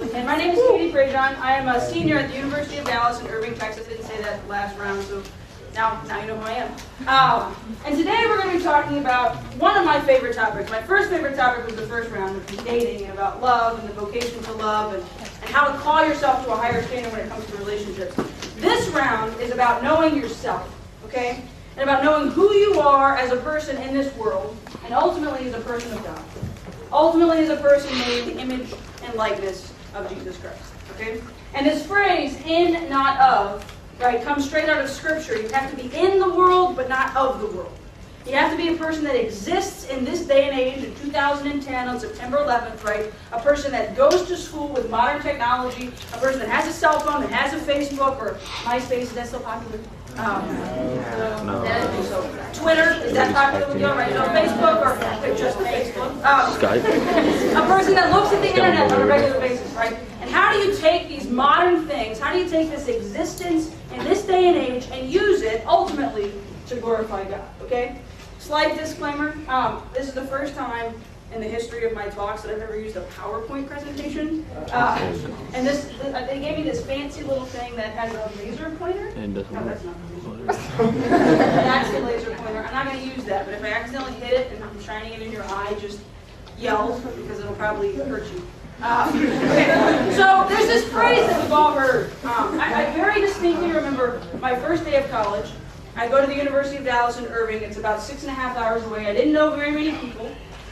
And my name is Prejean. I am a senior at the University of Dallas in Irving, Texas. I didn't say that last round, so now you know who I am. And today we're going to be talking about one of my favorite topics. My first favorite topic was the first round, which was dating, and about love and the vocation to love and how to call yourself to a higher standard when it comes to relationships. This round is about knowing yourself, okay? And about knowing who you are as a person in this world, and ultimately as a person of God. Ultimately as a person made in the image and likeness of Jesus Christ, okay? And this phrase, in, not of, right, comes straight out of Scripture. You have to be in the world, but not of the world. You have to be a person that exists in this day and age, in 2010, on September 11th, right? A person that goes to school with modern technology, a person that has a cell phone, that has a Facebook, or MySpace, is that still popular? No. Twitter, is that popular with you right now? Facebook, or just Facebook? Skype. A person that looks at the internet on a regular basis, right? And how do you take these modern things, how do you take this existence in this day and age and use it, ultimately, to glorify God, okay? Slight disclaimer, this is the first time in the history of my talks that I've ever used a PowerPoint presentation. And they gave me this fancy little thing that has a laser pointer. No, that's not the laser pointer. That's the laser pointer. I'm not going to use that, but if I accidentally hit it and I'm shining it in your eye, just yell, because it'll probably hurt you. Okay. So there's this phrase that we've all heard. I very distinctly remember my first day of college. I go to the University of Dallas in Irving. It's about 6.5 hours away. I didn't know very many people.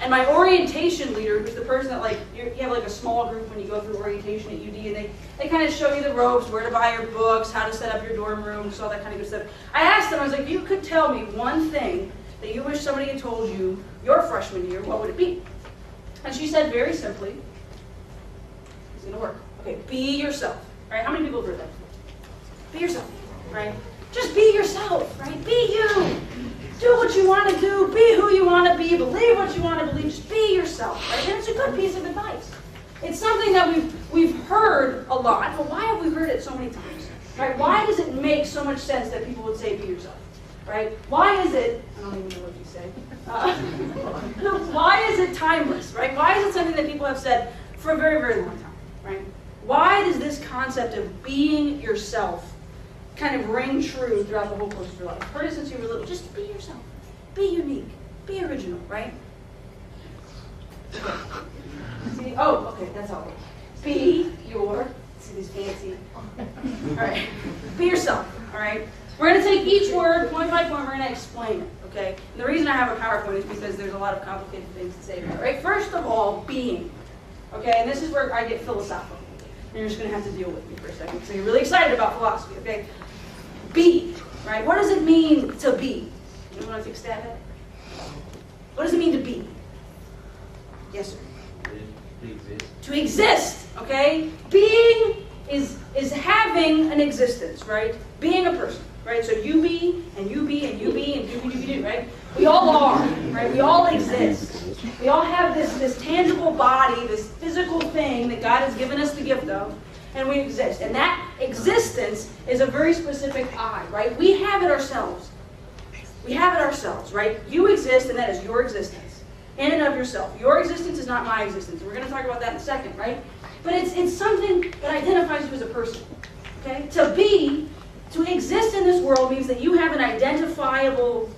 And my orientation leader, who's the person that, like, you have like a small group when you go through orientation at UD, and they kind of show you the ropes, where to buy your books, how to set up your dorm rooms, all that kind of good stuff. I asked them, I was like, you could tell me one thing that you wish somebody had told you your freshman year, what would it be? And she said very simply, it's going to work. Okay, be yourself. Right? How many people have heard that before? Be yourself. Right? Just be yourself. Right? Be you. Do what you want to do. Be who you want to be. Believe what you want to believe. Just be yourself. Right? And it's a good piece of advice. It's something that we've heard a lot, but why have we heard it so many times? Right? Why does it make so much sense that people would say be yourself? Right? Why is it? I don't even know what you say. Why is it timeless? Right? Why is it something that people have said for a very, very long time? Right? Why does this concept of being yourself kind of ring true throughout the whole course of your life? Heard it since you were little. Just be yourself. Be unique. Be original, right? Okay. See? Oh, okay, that's all. Be your, see these fancy. All right. Be yourself, all right? We're going to take each word, point by point, we're going to explain it, okay? And the reason I have a PowerPoint is because there's a lot of complicated things to say about it, right? First of all, being. Okay, and this is where I get philosophical. And you're just going to have to deal with me for a second, so you're really excited about philosophy, okay? Be, right? What does it mean to be? You want to take a stab at it? What does it mean to be? Yes, sir? To exist. To exist, okay? Being is having an existence, right? Being a person, right? So you be, and you be, and you be, and you do, right? We all are, right? We all exist. We all have this tangible body, this physical thing that God has given us the gift of, and we exist. And that existence is a very specific I, right? We have it ourselves. We have it ourselves, right? You exist, and that is your existence, in and of yourself. Your existence is not my existence. And we're going to talk about that in a second, right? But it's something that identifies you as a person, okay? To exist in this world means that you have an identifiable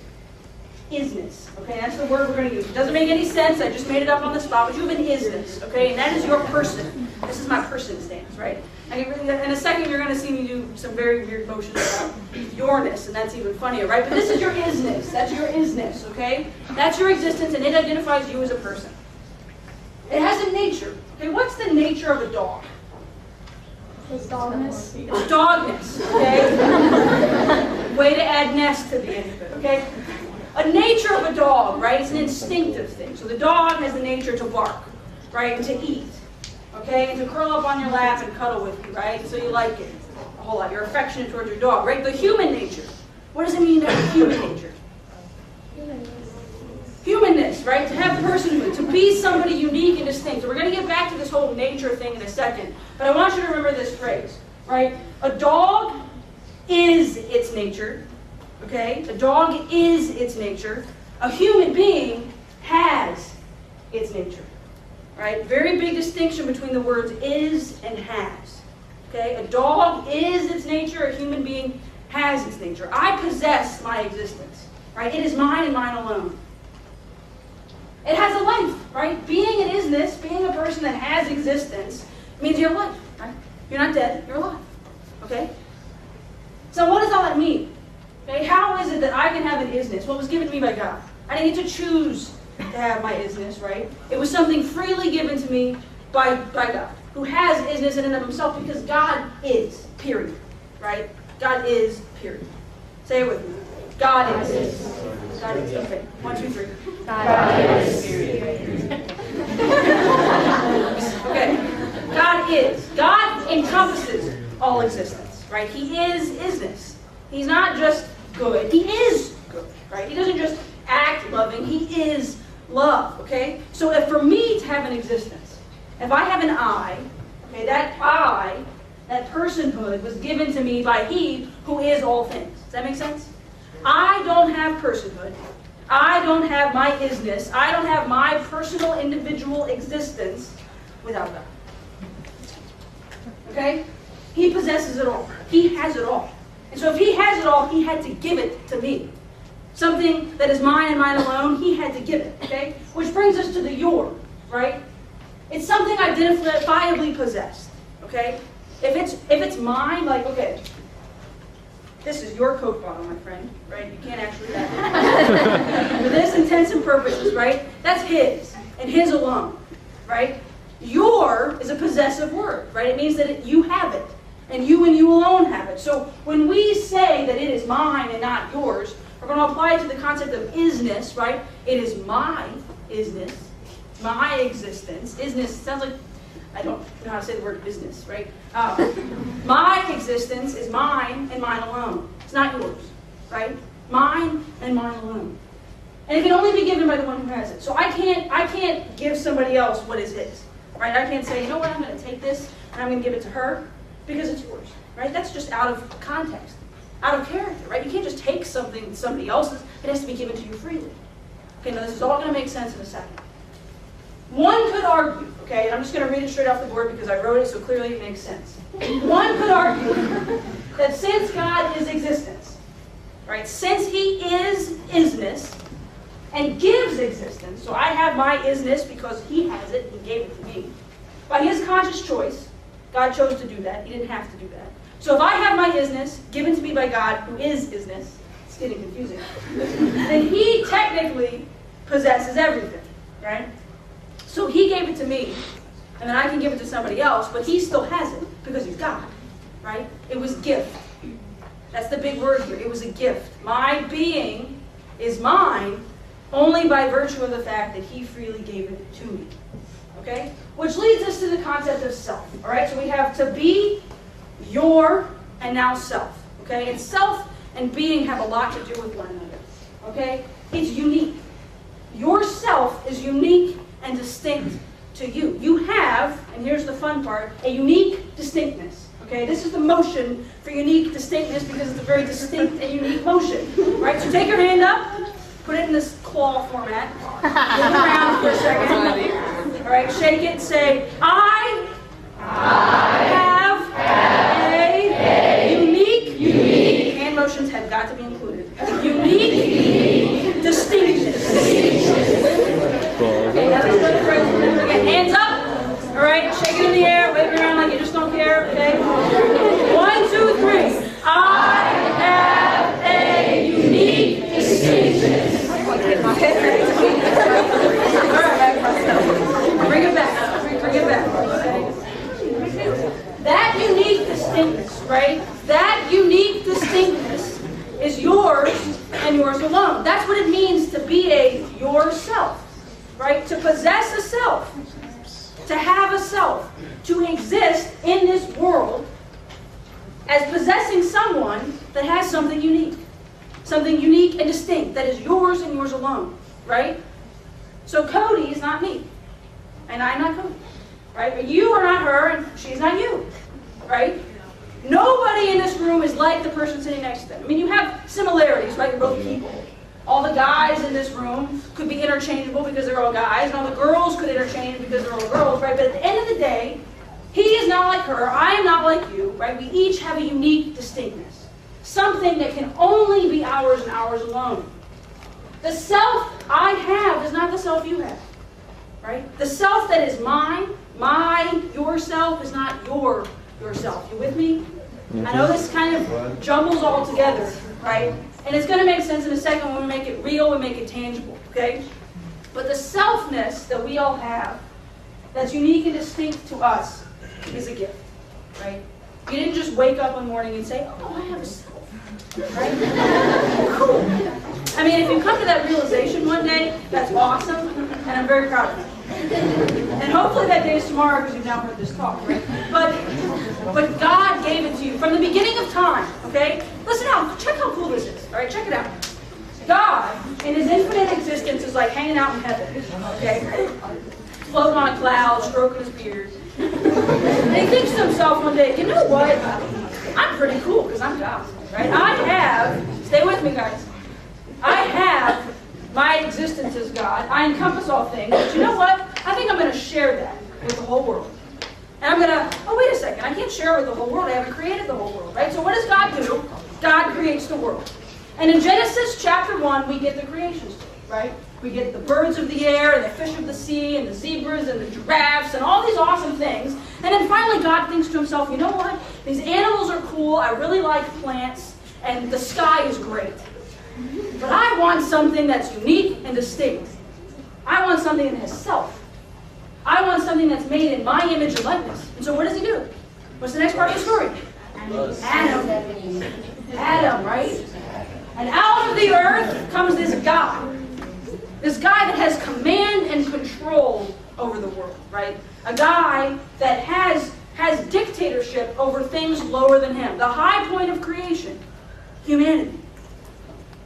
isness, okay? That's the word we're going to use. It doesn't make any sense. I just made it up on the spot, but you have an isness, okay? And that is your person. This is my person stance, right? In a second, you're going to see me do some very weird motions about yourness, and that's even funnier, right? But this is your isness. That's your isness, okay? That's your existence, and it identifies you as a person. It has a nature. Okay, what's the nature of a dog? It's dogness. It's dogness, okay? Way to add ness to the end of it, okay? A nature of a dog, right, is an instinctive thing. So the dog has the nature to bark, right, and to eat, okay, and to curl up on your lap and cuddle with you, right, so you like it a whole lot. You're affectionate towards your dog, right? The human nature. What does it mean to have human nature? Humanness, right? To have personhood, to be somebody unique and distinct. So we're going to get back to this whole nature thing in a second. But I want you to remember this phrase, right? A dog is its nature, okay? A dog is its nature. A human being has its nature. right? Very big distinction between the words is and has. Okay? A dog is its nature, a human being has its nature. I possess my existence, right? It is mine and mine alone. It has a life, right? Being an isness, being a person that has existence, means you have life, right? You're not dead, you're alive, okay? So what does all that mean? Okay, how is it that I can have an isness? What was given to me by God? I didn't get to choose to have my isness, right? It was something freely given to me by God, who has isness in and of himself because God is, period, right? God is, period. Say it with me. God is. God is. Okay. 1, 2, 3. God is. Okay. God is. God encompasses all existence, right? He is isness. He's not just good. He is good, right? He doesn't just act loving. He is love, okay? So if for me to have an existence, if I have an I, okay, that I, that personhood was given to me by He who is all things. Does that make sense? I don't have personhood. I don't have my isness. I don't have my personal individual existence without God. Okay? He possesses it all. He has it all. And so if He has it all, He had to give it to me. Something that is mine and mine alone, He had to give it. Okay? Which brings us to the your, right? It's something identifiably possessed. Okay? If it's mine, like, okay, this is your Coke bottle, my friend, right? You can't actually have it. For this intents and purposes, right? That's His, and His alone, right? Your is a possessive word, right? It means that you have it, and you alone have it. So when we say that it is mine and not yours, we're going to apply it to the concept of isness, right? It is my isness, my existence. Isness sounds like, I don't know how to say the word business, right? My existence is mine and mine alone. It's not yours, right? Mine and mine alone. And it can only be given by the one who has it. So I can't give somebody else what is his, right? I can't say, you know what, I'm going to take this and I'm going to give it to her because it's yours, right? That's just out of context, out of character, right? You can't just take something somebody else's. It has to be given to you freely. Okay, now this is all going to make sense in a second. One could argue, okay, and I'm just going to read it straight off the board because I wrote it so clearly it makes sense. One could argue that since God is existence, right, since He is isness and gives existence, so I have my isness because He has it, He gave it to me. By His conscious choice, God chose to do that. He didn't have to do that. So if I have my isness given to me by God, who is isness, it's getting confusing, then He technically possesses everything, right? So He gave it to me, and then I can give it to somebody else, but He still has it because He's God, right? It was gift. That's the big word here. It was a gift. My being is mine only by virtue of the fact that He freely gave it to me, okay? Which leads us to the concept of self, all right? So we have to be, your, and now self, okay? And self and being have a lot to do with one another, okay? It's unique. Yourself is unique and distinct to you. You have, and here's the fun part, a unique distinctness. Okay, this is the motion for unique distinctness because it's a very distinct and unique motion. Right, so take your hand up, put it in this claw format, look around for a second. All right, shake it, say, I have a unique, hand motions have got to be included, unique distinctness. Okay, now let's go through again. Hands up. All right, shake it in the air, wave it around like you just don't care. Okay. 1, 2, 3. I have a unique distinction. All right. Bring it back. Bring it back. Okay. That unique distinctness, right? That unique distinctness is yours and yours alone. That's what it means to be a yourself. Right? To possess a self, to have a self, to exist in this world as possessing someone that has something unique and distinct, that is yours and yours alone, right? So Cody is not me, and I'm not Cody, right? You are not her, and she's not you, right? Nobody in this room is like the person sitting next to them. I mean, you have similarities, right? You're both people. All the guys in this room could be interchangeable because they're all guys, and all the girls could interchange because they're all girls, right? But at the end of the day, he is not like her, I am not like you, right? We each have a unique distinctness. Something that can only be ours and ours alone. The self I have is not the self you have, right? The self that is mine, yourself is not yourself. You with me? I know this kind of jumbles all together, right? And it's going to make sense in a second when we make it real and make it tangible, okay? But the selfness that we all have, that's unique and distinct to us, is a gift, right? You didn't just wake up one morning and say, oh, I have a self, right? Cool. I mean, if you come to that realization one day, that's awesome, and I'm very proud of you. And hopefully that day is tomorrow because you've now heard this talk, right? But God gave it to you from the beginning of time, okay? Listen out, check how cool this is, all right? Check it out. God, in his infinite existence, is like hanging out in heaven, okay? Floating on a cloud, stroking his beard. And he thinks to himself one day, you know what? I'm pretty cool because I'm God, right? I have, stay with me guys, I have my existence as God. I encompass all things. But you know what? I think I'm going to share that with the whole world. And I'm going to, oh, wait a second. I can't share it with the whole world. I haven't created the whole world, right? So what does God do? God creates the world. And in Genesis chapter 1, we get the creation story, right? We get the birds of the air, and the fish of the sea, and the zebras, and the giraffes, and all these awesome things. And then finally God thinks to himself, you know what? These animals are cool. I really like plants. And the sky is great. But I want something that's unique and distinct. I want something that has self. I want something that's made in my image and likeness. And so what does he do? What's the next part of the story? Adam, right? And out of the earth comes this guy. This guy that has command and control over the world, right? A guy that has dictatorship over things lower than him. The high point of creation, humanity.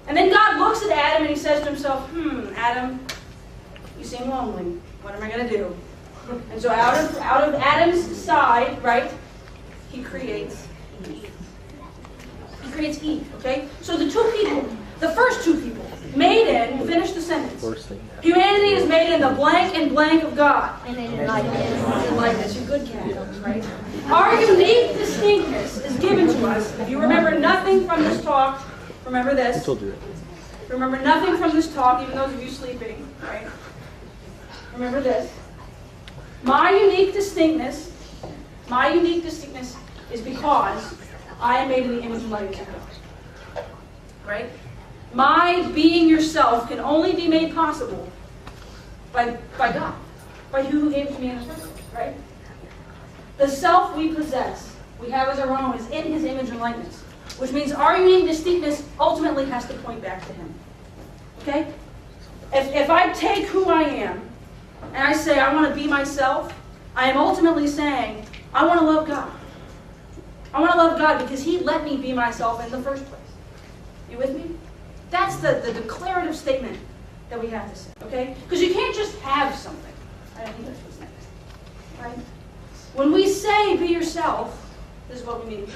And then God looks at Adam and he says to himself, Adam, you seem lonely. What am I going to do? And so out of Adam's side, right, he creates Eve. He creates Eve, okay? So the first two people, made in, finish the sentence. Humanity is made in the blank and blank of God. And in likeness. You're good Catholics, right? Our unique distinctness is given to us. If you remember nothing from this talk, remember this. I told you that. Remember nothing from this talk, even those of you sleeping, right? Remember this. My unique distinctness is because I am made in the image and likeness of God. Right? My being yourself can only be made possible by God, by who gave it to me in the first place, right? The self we possess, we have as our own, is in his image and likeness. Which means our unique distinctness ultimately has to point back to him. Okay? If I take who I am and I say I want to be myself, I am ultimately saying I want to love God. I want to love God because he let me be myself in the first place. You with me? That's the declarative statement that we have to say. Okay? Because you can't just have something. I don't think that's what's next. Right? When we say be yourself, this is what we mean.